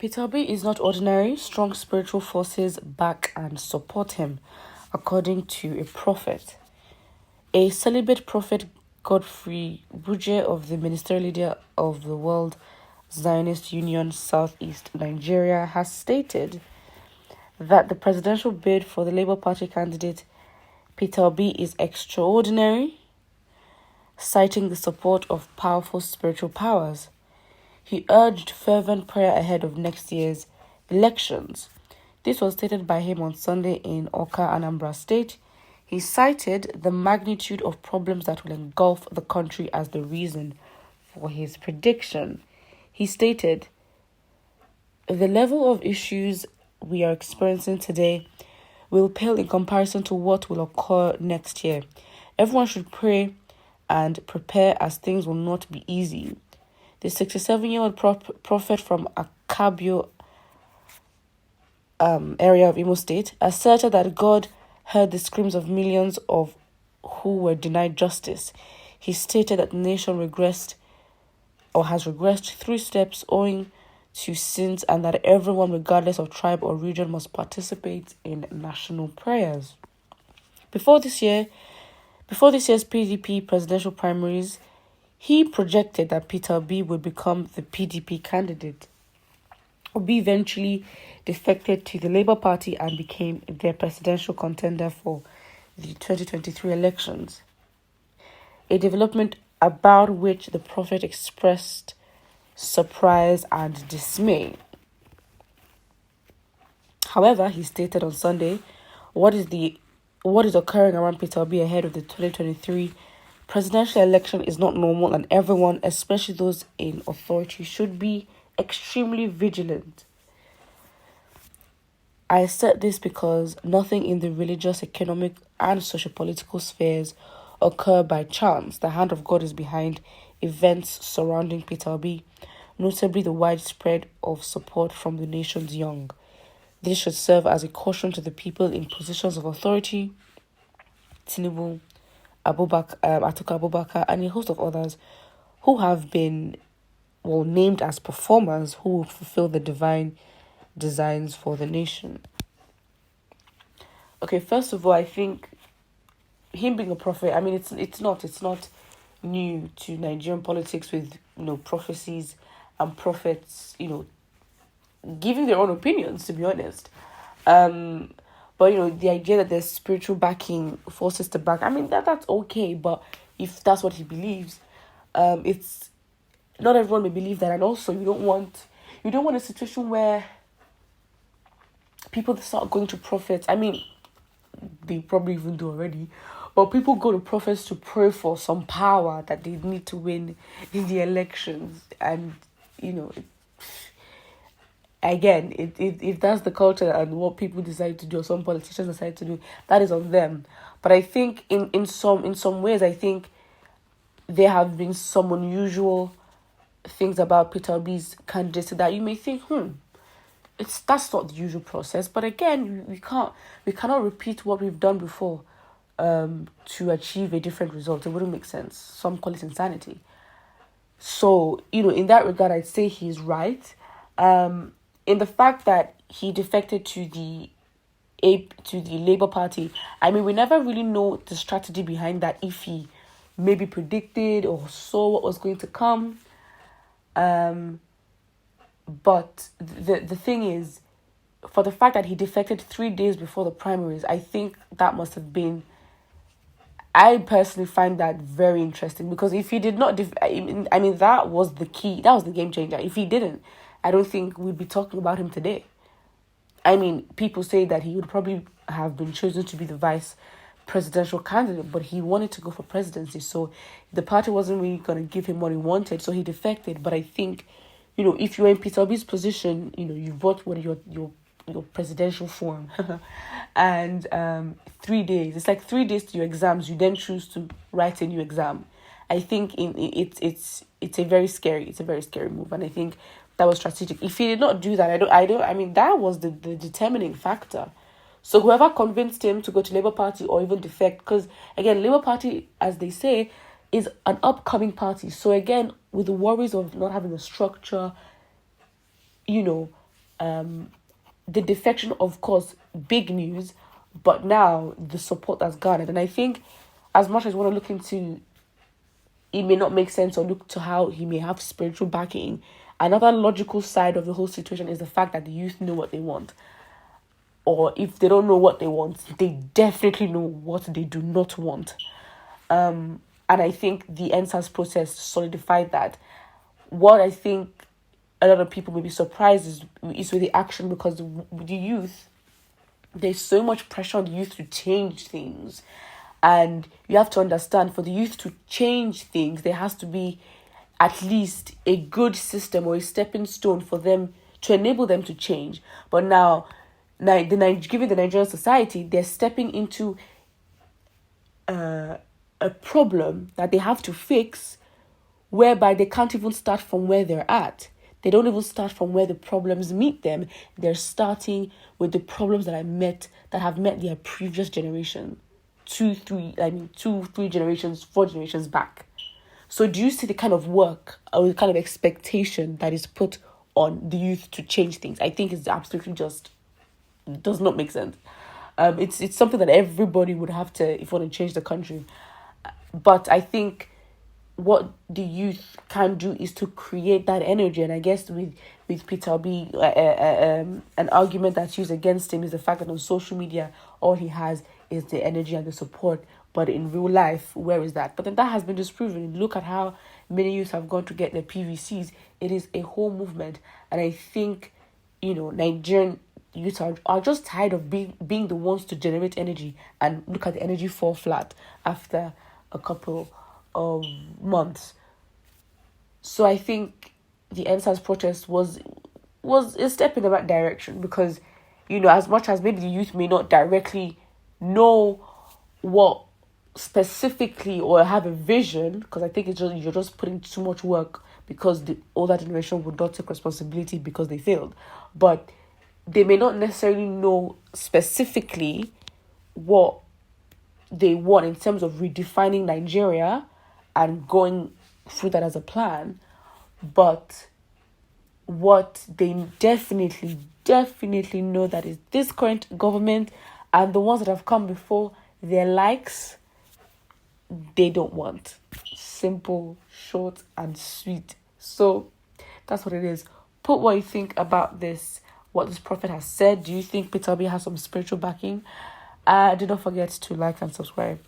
Peter Obi is not ordinary. Strong spiritual forces back and support him, according to a prophet. A celibate prophet, Godfrey Buje of the ministerial leader of the World Zionist Union Southeast Nigeria, has stated that the presidential bid for the Labour Party candidate Peter Obi is extraordinary, citing the support of powerful spiritual powers. He urged fervent prayer ahead of next year's elections. This was stated by him on Sunday in Awka, Anambra State. He cited the magnitude of problems that will engulf the country as the reason for his prediction. He stated, "The level of issues we are experiencing today will pale in comparison to what will occur next year. Everyone should pray and prepare, as things will not be easy." The 67-year-old prophet from Akabio area of Imo State asserted that God heard the screams of millions of who were denied justice. He stated that the nation has regressed 3 steps owing to sins, and that everyone, regardless of tribe or region, must participate in national prayers. Before this year's PDP presidential primaries, he projected that Peter Obi would become the PDP candidate. Obi eventually defected to the Labour Party and became their presidential contender for the 2023 elections, a development about which the prophet expressed surprise and dismay. However, he stated on Sunday, what is occurring around Peter Obi ahead of the 2023 presidential election is not normal, and everyone, especially those in authority, should be extremely vigilant. I said this because nothing in the religious, economic, and socio-political spheres occur by chance. The hand of God is behind events surrounding Peter Obi, notably the widespread of support from the nation's young. This should serve as a caution to the people in positions of authority, Tinubu, Atiku Abubakar, and a host of others who have been named as performers who will fulfill the divine designs for the nation. Okay, first of all, I think him being a prophet, I mean, it's not new to Nigerian politics with prophecies and prophets giving their own opinions, to be honest. But the idea that there's spiritual backing, forces to back, I mean, that's okay. But if that's what he believes, it's not everyone may believe that. And also, you don't want a situation where people start going to prophets. I mean, they probably even do already. But people go to prophets to pray for some power that they need to win in the elections. And, again, if that's the culture and what people decide to do, or some politicians decide to do, that is on them. But I think in some ways, I think there have been some unusual things about Peter Obi's candidacy that you may think, that's not the usual process. But again, we cannot repeat what we've done before to achieve a different result. It wouldn't make sense. Some call it insanity. So, in that regard, I'd say he's right. In the fact that he defected to the Labour Party, I mean, we never really know the strategy behind that, if he maybe predicted or saw what was going to come. But the thing is, for the fact that he defected 3 days before the primaries, I think that must have been... I personally find that very interesting, because if he did not... that was the key. That was the game changer. If he didn't, I don't think we'd be talking about him today. I mean, people say that he would probably have been chosen to be the vice presidential candidate, but he wanted to go for presidency, so the party wasn't really going to give him what he wanted, so he defected. But I think, if you're in Peter Obi's position, you bought your presidential form and 3 days, it's like 3 days to your exams, you then choose to write a new exam. I think it's a very scary move, and I think that was strategic. If he did not do that, I mean, that was the determining factor. So whoever convinced him to go to Labour Party or even defect, because again, Labour Party, as they say, is an upcoming party. So again, with the worries of not having a structure, the defection, of course, big news, but now the support that's garnered. And I think as much as we want to look into, it may not make sense or look to how he may have spiritual backing, another logical side of the whole situation is the fact that the youth know what they want. Or if they don't know what they want, they definitely know what they do not want. And I think the NSAS process solidified that. What I think a lot of people may be surprised is with the action, because with the youth, there's so much pressure on the youth to change things. And you have to understand, for the youth to change things, there has to be at least a good system or a stepping stone for them to enable them to change. But now, given the Nigerian society, they're stepping into a problem that they have to fix, whereby they can't even start from where they're at. They don't even start from where the problems meet them. They're starting with the problems that have met their previous generation. 2, 3 generations, 4 generations back. So do you see the kind of work or the kind of expectation that is put on the youth to change things? I think it's absolutely just does not make sense. It's something that everybody would have to, if you want to change the country. But I think what the youth can do is to create that energy. And I guess with Peter Obi, an argument that's used against him is the fact that on social media, all he has is the energy and the support. But in real life, where is that? But then that has been disproven. Look at how many youth have gone to get their PVCs. It is a whole movement. And I think, Nigerian youth are just tired of being the ones to generate energy, and look at the energy fall flat after a couple of months. So I think the NSAS protest was a step in the right direction, because, as much as maybe the youth may not directly know what specifically or have a vision, because I think you're just putting too much work, because the older generation would not take responsibility because they failed. But they may not necessarily know specifically what they want in terms of redefining Nigeria and going through that as a plan. But what they definitely know that is this current government and the ones that have come before, their likes, they don't want. Simple, short, and sweet. So that's what it is. Put what you think about this, what this prophet has said. Do you think Peter Obi has some spiritual backing? Do not forget to like and subscribe.